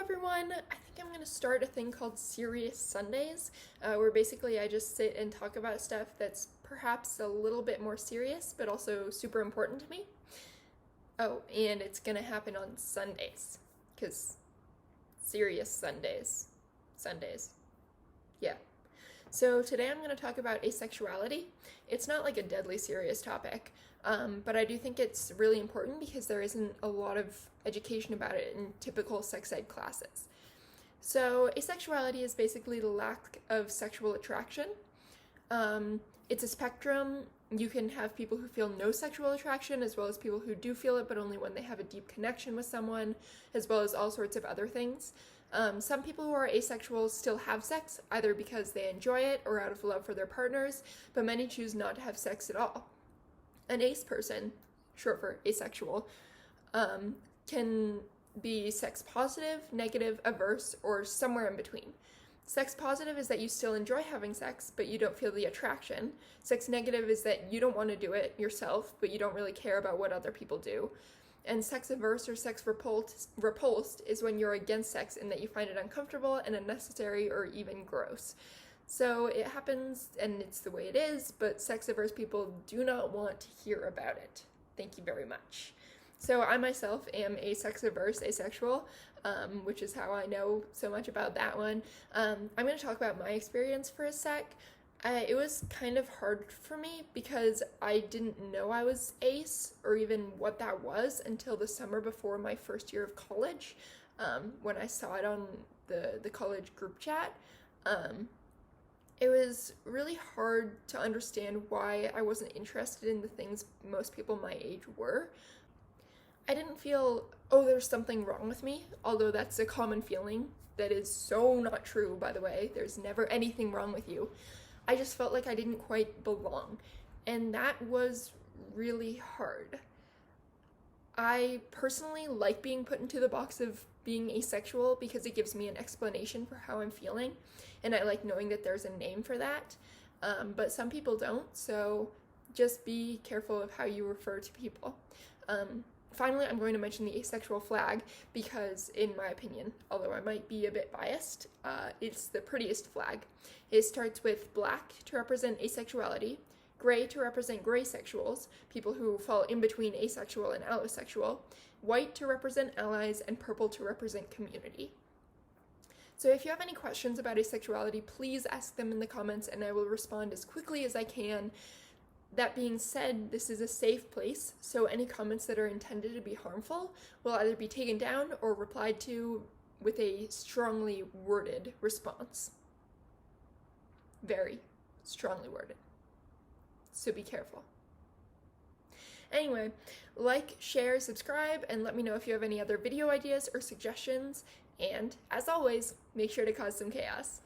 everyone! I think I'm going to start a thing called Serious Sundays, where basically I just sit and talk about stuff that's perhaps a little bit more serious, but also super important to me. Oh, and it's going to happen on Sundays, because Serious Sundays. Sundays. Yeah. So today I'm going to talk about asexuality. It's not like a deadly serious topic, but I do think it's really important because there isn't a lot of education about it in typical sex ed classes. So asexuality is basically the lack of sexual attraction. It's a spectrum. You can have people who feel no sexual attraction, as well as people who do feel it, but only when they have a deep connection with someone, as well as all sorts of other things. Some people who are asexual still have sex, either because they enjoy it or out of love for their partners, but many choose not to have sex at all. An ace person, short for asexual, can be sex positive, negative, averse, or somewhere in between. Sex positive is that you still enjoy having sex, but you don't feel the attraction. Sex negative is that you don't want to do it yourself, but you don't really care about what other people do. And sex averse or sex repulsed is when you're against sex in that you find it uncomfortable and unnecessary or even gross. So it happens, and it's the way it is, but sex averse people do not want to hear about it. Thank you very much. So I myself am a sex averse asexual, which is how I know so much about that one. I'm going to talk about my experience for a sec. It was kind of hard for me because I didn't know I was ace or even what that was until the summer before my first year of college, when I saw it on the college group chat. It was really hard to understand why I wasn't interested in the things most people my age were. I didn't feel, oh, there's something wrong with me, although that's a common feeling. That is so not true, by the way. There's never anything wrong with you. I just felt like I didn't quite belong, and that was really hard. I personally like being put into the box of being asexual because it gives me an explanation for how I'm feeling, and I like knowing that there's a name for that, but some people don't, so just be careful of how you refer to people. Finally, I'm going to mention the asexual flag because, in my opinion, although I might be a bit biased, it's the prettiest flag. It starts with black to represent asexuality, gray to represent gray sexuals, people who fall in between asexual and allosexual, white to represent allies, and purple to represent community. So if you have any questions about asexuality, please ask them in the comments and I will respond as quickly as I can. That being said, this is a safe place, so any comments that are intended to be harmful will either be taken down or replied to with a strongly worded response. Very strongly worded. So be careful. Anyway, like, share, subscribe, and let me know if you have any other video ideas or suggestions, and as always, make sure to cause some chaos.